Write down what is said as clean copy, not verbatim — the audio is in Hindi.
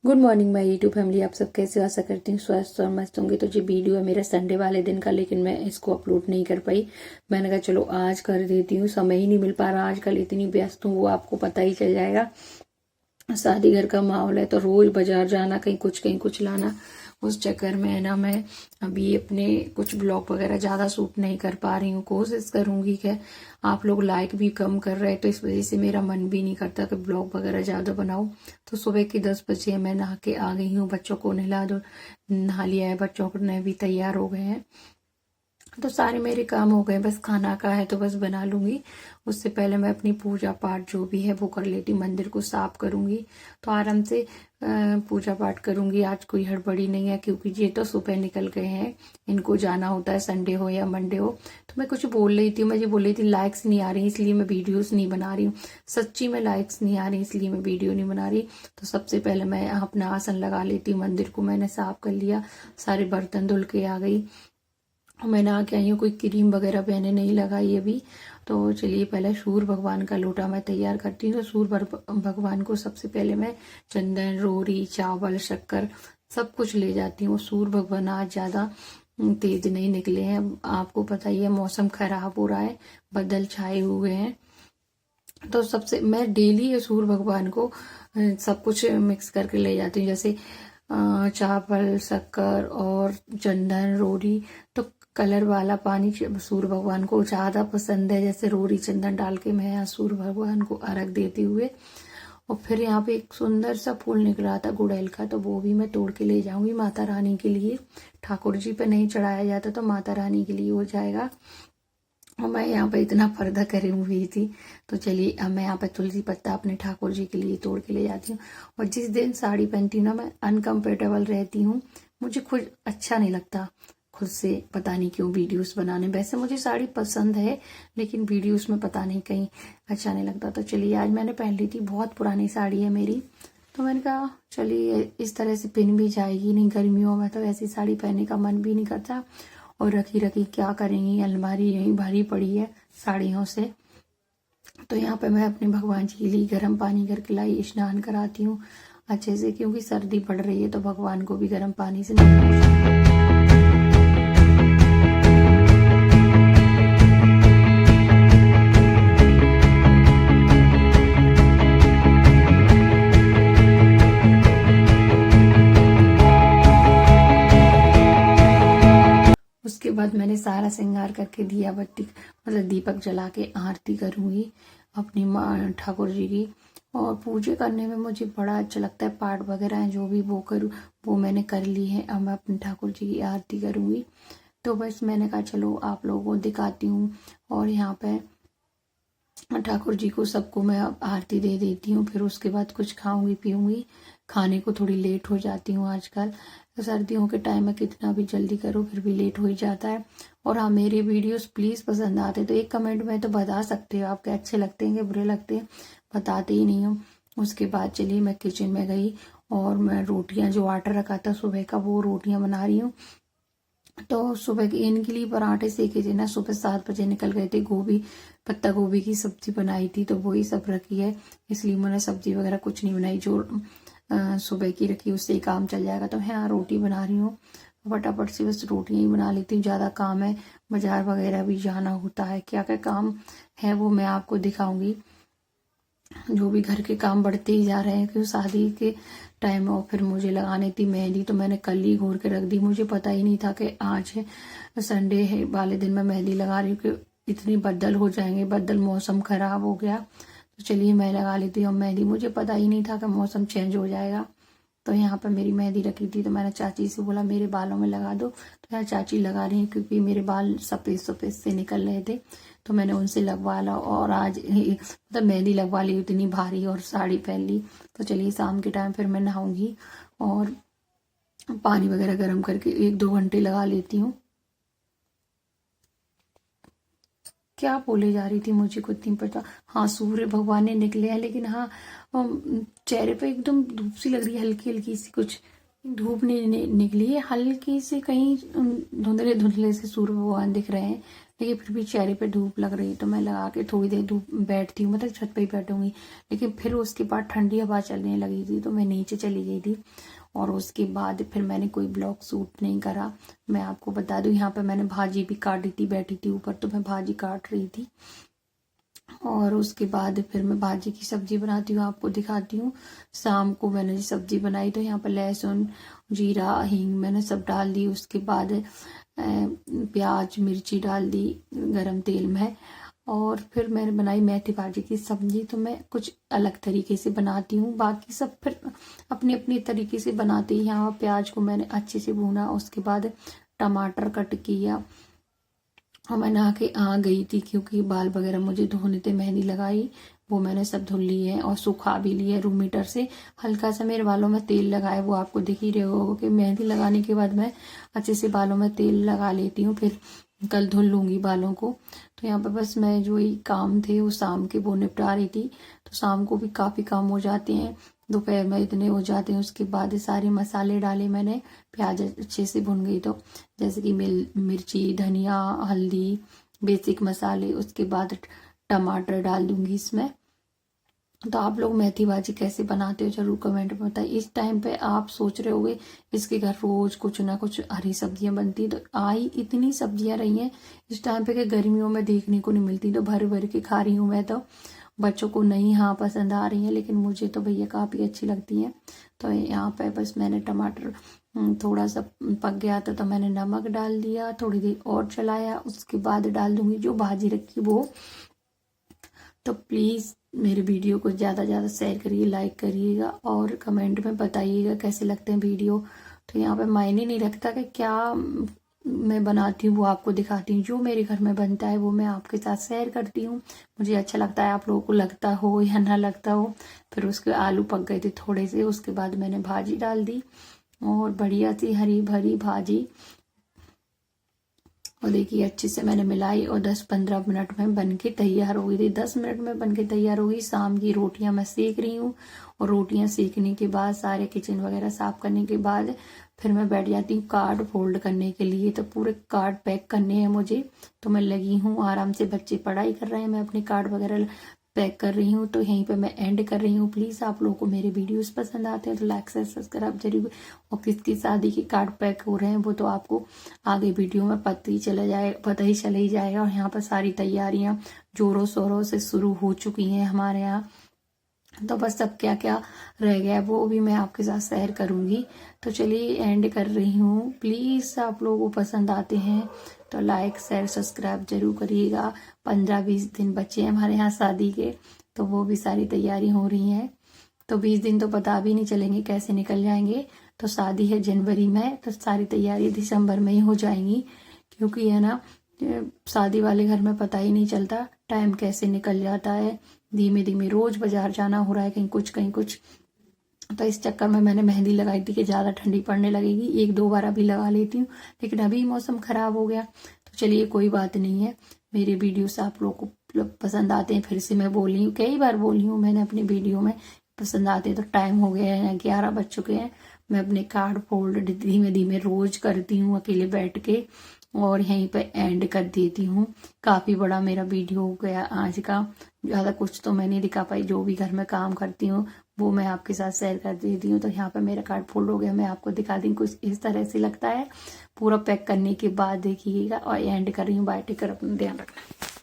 Good morning my YouTube family. आप सब कैसे हो? आशा करती हूँ स्वस्थ और मस्त होंगे। तो ये वीडियो है मेरा संडे वाले दिन का, लेकिन मैं इसको अपलोड नहीं कर पाई। मैंने कहा चलो आज कर देती हूँ, समय ही नहीं मिल पा रहा आजकल, इतनी व्यस्त हूँ, वो आपको पता ही चल जाएगा। शादी घर का माहौल है तो रोज बाजार जाना, कहीं कुछ लाना, उस चक्कर में है ना मैं अभी अपने कुछ ब्लॉग वगैरह ज़्यादा शूट नहीं कर पा रही हूँ। कोशिश करूँगी कि आप लोग लाइक भी कम कर रहे हैं तो इस वजह से मेरा मन भी नहीं करता कि ब्लॉग वगैरह ज़्यादा बनाऊँ। तो सुबह के 10 बजे मैं नहा के आ गई हूँ, बच्चों को नहा लिया है, बच्चों को भी तैयार हो गए हैं, तो सारे मेरे काम हो गए। बस खाना का है तो बस बना लूंगी। उससे पहले मैं अपनी पूजा पाठ जो भी है वो कर लेती हूँ, मंदिर को साफ करूंगी, तो आराम से पूजा पाठ करूंगी। आज कोई हड़बड़ी नहीं है क्योंकि ये तो सुबह निकल गए हैं, इनको जाना होता है संडे हो या मंडे हो। तो मैं कुछ बोल रही थी, मैं ये बोल रही थी लाइक्स नहीं आ रही इसलिए मैं वीडियोस नहीं बना रही हूँ। सच्ची में लाइक्स नहीं आ रही इसलिए मैं वीडियो नहीं बना रही। तो सबसे पहले मैं अपना आसन लगा लेती हूँ। मंदिर को मैंने साफ कर लिया, सारे बर्तन धुल के आ गई। मैं नहा के आई हूँ, कोई क्रीम वगैरह मैंने नहीं लगाई अभी। तो चलिए पहले सूर्य भगवान का लोटा मैं तैयार करती हूँ। तो सूर्य भगवान को सबसे पहले मैं चंदन, रोरी, चावल, शक्कर सब कुछ ले जाती हूँ। सूर्य भगवान आज ज्यादा तेज नहीं निकले हैं, आपको पता ही है मौसम खराब हो रहा है, बादल छाए हुए हैं। तो सबसे मैं डेली सूर्य भगवान को सब कुछ मिक्स करके ले जाती हूँ, जैसे चावल, शक्कर और चंदन, रोरी। तो कलर वाला पानी सूर्य भगवान को ज्यादा पसंद है, जैसे रोरी चंदन डाल के मैं यहाँ सूर्य भगवान को अर्घ देते हुए। और फिर यहाँ पे एक सुंदर सा फूल निकला था गुड़ैल का, तो वो भी मैं तोड़ के ले जाऊंगी माता रानी के लिए। ठाकुर जी पे नहीं चढ़ाया जाता तो माता रानी के लिए हो जाएगा। और मैं यहाँ पे इतना पर्दा करे हुई थी, तो चलिए अब मैं यहाँ पे तुलसी पत्ता अपने ठाकुर जी के लिए तोड़ के ले जाती हूँ। और जिस दिन साड़ी पहनती हूँ ना मैं अनकंफर्टेबल रहती हूँ, मुझे खुद अच्छा नहीं लगता खुद से, पता नहीं क्यों वीडियोस बनाने। वैसे मुझे साड़ी पसंद है लेकिन वीडियोस में पता नहीं कहीं अच्छा नहीं लगता। तो चलिए आज मैंने पहन ली थी, बहुत पुरानी साड़ी है मेरी, तो मैंने कहा चलिए इस तरह से पहन भी जाएगी, नहीं गर्मियों में तो ऐसी साड़ी पहनने का मन भी नहीं करता। और रखी रखी क्या करेंगी, अलमारी यहीं भरी पड़ी है साड़ियों से। तो यहाँ पे मैं अपने भगवान जी के लिए गर्म पानी करके लाई, स्नान कराती हूँ अच्छे से, क्योंकि सर्दी पड़ रही है तो भगवान को भी गर्म पानी से नहलाना। उसके बाद मैंने सारा श्रृंगार करके दिया बत्ती मतलब दीपक जला के आरती करूंगी अपनी माँ ठाकुर जी की। और पूजा करने में मुझे बड़ा अच्छा लगता है, पाठ वगैरह है जो भी वो करूँ वो मैंने कर ली है। अब मैं अपने ठाकुर जी की आरती करूंगी। तो बस मैंने कहा चलो आप लोगों को दिखाती हूँ। और यहाँ पे ठाकुर जी को सबको मैं आरती दे देती हूँ, फिर उसके बाद कुछ खाऊंगी पीऊंगी। खाने को थोड़ी लेट हो जाती हूँ आजकल, तो सर्दियों के टाइम में कितना भी जल्दी करो फिर भी लेट हो ही जाता है। और हाँ, मेरे वीडियोस प्लीज पसंद आते तो एक कमेंट में तो बता सकते हो आपके अच्छे लगते हैं कि बुरे लगते हैं, बताते ही नहीं हो। उसके बाद चलिए मैं किचन में गई और मैं रोटियां, जो आटा रखा था सुबह का, वो रोटियां बना रही हूँ। तो सुबह के इनके लिए पराठे सेके थे ना, सुबह 7 बजे निकल गए थे। गोभी, पत्ता गोभी की सब्जी बनाई थी तो वही सब रखी है, इसलिए मैंने सब्जी वगैरह कुछ नहीं बनाई, जो सुबह की रखी उससे ही काम चल जाएगा। तो हाँ, रोटी बना रही हूँ, फटाफट से बस रोटियां ही बना लेती हूँ, ज्यादा काम है, बाजार वगैरह भी जाना होता है, क्या क्या काम है वो मैं आपको दिखाऊंगी। जो भी घर के काम बढ़ते ही जा रहे हैं, क्योंकि शादी के टाइम और फिर मुझे लगानी थी मेहंदी, तो मैंने कल ही घोर के रख दी, मुझे पता ही नहीं था कि आज है संडे है वाले दिन मैं मेहंदी लगा रही हूँ कि इतने बदल हो जाएंगे, बदल मौसम खराब हो गया। तो चलिए मैं लगा लेती हूँ मेहंदी, मुझे पता ही नहीं था कि मौसम चेंज हो जाएगा। तो यहाँ पर मेरी मेहंदी रखी थी, तो मैंने चाची से बोला मेरे बालों में लगा दो, तो यहाँ चाची लगा रही है क्योंकि मेरे बाल सफेद सफेद से निकल रहे थे, तो मैंने उनसे लगवा ला। और आज मतलब मेहंदी लगवा ली इतनी भारी और साड़ी पहन ली। तो चलिए शाम के टाइम फिर मैं नहाऊंगी और पानी वगैरह गर्म करके 1-2 घंटे लगा लेती हूँ। क्या बोले जा रही थी मुझे खुद नहीं पता। हाँ, सूर्य भगवान ने निकले हैं, लेकिन हाँ चेहरे पे एकदम धूप सी लग रही है, हल्की हल्की सी, कुछ धूप नहीं निकली है, हल्की से कहीं धुंधले धुंधले से सूर्य भगवान दिख रहे हैं। लेकिन फिर भी चेहरे पे धूप लग रही तो मैं लगा के थोड़ी देर धूप बैठती हूँ, मतलब छत पे ही बैठूंगी। लेकिन फिर उसके बाद ठंडी हवा चलने लगी थी तो मैं नीचे चली गई थी। और उसके बाद फिर मैंने कोई ब्लॉग शूट नहीं करा। मैं आपको बता दूं, यहाँ पे मैंने भाजी भी काटी थी, बैठी थी ऊपर तो मैं भाजी काट रही थी। और उसके बाद फिर मैं भाजी की सब्जी बनाती हूँ, आपको दिखाती हूँ। शाम को मैंने सब्जी बनाई तो यहाँ पर लहसुन, जीरा, हींग मैंने सब डाल दी। उसके बाद प्याज मिर्ची डाल दी गरम तेल में। और फिर मैंने बनाई मेथी भाजी की सब्जी। तो मैं कुछ अलग तरीके से बनाती हूँ, बाकी सब फिर अपनी अपनी तरीके से बनाती। यहाँ प्याज को मैंने अच्छे से भूना, उसके बाद टमाटर कट किया और मैं नहा के आ गई थी क्योंकि बाल वगैरह मुझे धोने थे। मेहंदी लगाई, वो मैंने सब धुल ली है और सुखा भी ली है रूम हीटर से। हल्का सा मेरे बालों में तेल लगाया, वो आपको दिख ही रहे होगा कि मेहंदी लगाने के बाद मैं अच्छे से बालों में तेल लगा लेती हूँ, फिर कल धुल लूंगी बालों को। तो यहाँ पर बस मैं जो ही काम थे वो शाम के वो निपटा रही थी। तो शाम को भी काफ़ी काम हो जाते हैं, दोपहर में इतने हो जाते हैं। उसके बाद सारे मसाले डाले मैंने, प्याज अच्छे से भुन गई तो, जैसे कि मिर्ची, धनिया, हल्दी, बेसिक मसाले। उसके बाद टमाटर डाल दूंगी इसमें। तो आप लोग मेथी भाजी कैसे बनाते हो जरूर कमेंट में बताइए। इस टाइम पे आप सोच रहे होगे इसके घर रोज कुछ ना कुछ हरी सब्जियां बनती है, तो आई इतनी सब्जियां रही हैं इस टाइम पे कि गर्मियों में देखने को नहीं मिलती। तो भर भर के खा रही हूँ मैं। तो बच्चों को नहीं हाँ पसंद आ रही है, लेकिन मुझे तो भैया काफ़ी अच्छी लगती हैं। तो यहाँ पे बस मैंने टमाटर थोड़ा सा पक गया था तो मैंने नमक डाल दिया, थोड़ी देर और चलाया। उसके बाद डाल दूंगी जो भाजी रखी वो। तो प्लीज़ मेरे वीडियो को ज़्यादा से ज़्यादा शेयर करिए, लाइक करिएगा और कमेंट में बताइएगा कैसे लगते हैं वीडियो। तो यहाँ पे मायने नहीं रखता कि क्या मैं बनाती हूँ, वो आपको दिखाती हूँ। जो मेरे घर में बनता है वो मैं आपके साथ शेयर करती हूँ। मुझे अच्छा लगता है, आप लोगों को लगता हो या ना लगता हो। फिर उसके आलू पक गए थे थोड़े से, उसके बाद मैंने भाजी डाल दी और बढ़िया सी हरी भरी भाजी। और देखिए अच्छे से मैंने मिलाई और 10-15 मिनट में बनके तैयार हो गई थी। 10 मिनट में बनके तैयार हो गई। शाम की रोटियां मैं सेक रही हूँ और रोटियां सेकने के बाद सारे किचन वगैरह साफ करने के बाद फिर मैं बैठ जाती हूँ कार्ड फोल्ड करने के लिए। तो पूरे कार्ड पैक करने हैं मुझे, तो मैं लगी हूँ आराम से। बच्चे पढ़ाई कर रहे हैं, मैं अपने कार्ड वगैरह पैक कर रही हूँ। तो यहीं पे मैं एंड कर रही हूँ। प्लीज़ आप लोगों को मेरे वीडियोस पसंद आते हैं तो लाइक शेयर सब्सक्राइब जरूर। और किसकी शादी के कार्ड पैक हो रहे हैं वो तो आपको आगे वीडियो में पता ही चला ही जाएगा। और यहाँ पर सारी तैयारियां जोरों शोरों से शुरू हो चुकी हैं हमारे यहाँ। तो बस अब क्या क्या रह गया वो भी मैं आपके साथ शेयर करूंगी। तो चलिए एंड कर रही हूँ। प्लीज़ आप लोगों को पसंद आते हैं तो लाइक शेयर सब्सक्राइब जरूर करिएगा। 15-20 दिन बचे हैं हमारे यहाँ शादी के, तो वो भी सारी तैयारी हो रही है। तो 20 दिन तो पता भी नहीं चलेंगे कैसे निकल जाएंगे। तो शादी है जनवरी में, तो सारी तैयारी दिसंबर में ही हो जाएंगी। क्योंकि है ना, शादी वाले घर में पता ही नहीं चलता टाइम कैसे निकल जाता है। धीमे धीमे रोज बाजार जाना हो रहा है, कहीं कुछ कहीं कुछ। तो इस चक्कर में मैंने मेहंदी लगाई थी कि ज़्यादा ठंडी पड़ने लगेगी, 1-2 बार अभी लगा लेती हूँ। लेकिन अभी मौसम खराब हो गया। तो चलिए कोई बात नहीं है। मेरे वीडियोस आप लोगों को पसंद आते हैं, फिर से मैं बोली हूँ, कई बार बोली हूँ मैंने अपनी वीडियो में, पसंद आते हैं। तो टाइम हो गया है, 11 बज चुके हैं। मैं अपने कार्ड फोल्ड धीमे धीमे रोज करती हूँ अकेले बैठ के और यहीं पे एंड कर देती हूँ। काफ़ी बड़ा मेरा वीडियो हो गया आज का, ज़्यादा कुछ तो मैं नहीं दिखा पाई। जो भी घर में काम करती हूँ वो मैं आपके साथ शेयर कर देती हूँ। तो यहाँ पे मेरा कार्ड फोल्ड हो गया, मैं आपको दिखा दी। कुछ इस तरह से लगता है। पूरा पैक करने के बाद देखिएगा और एंड कर रही हूँ। बाय, टेक केयर, अपना ध्यान रखना।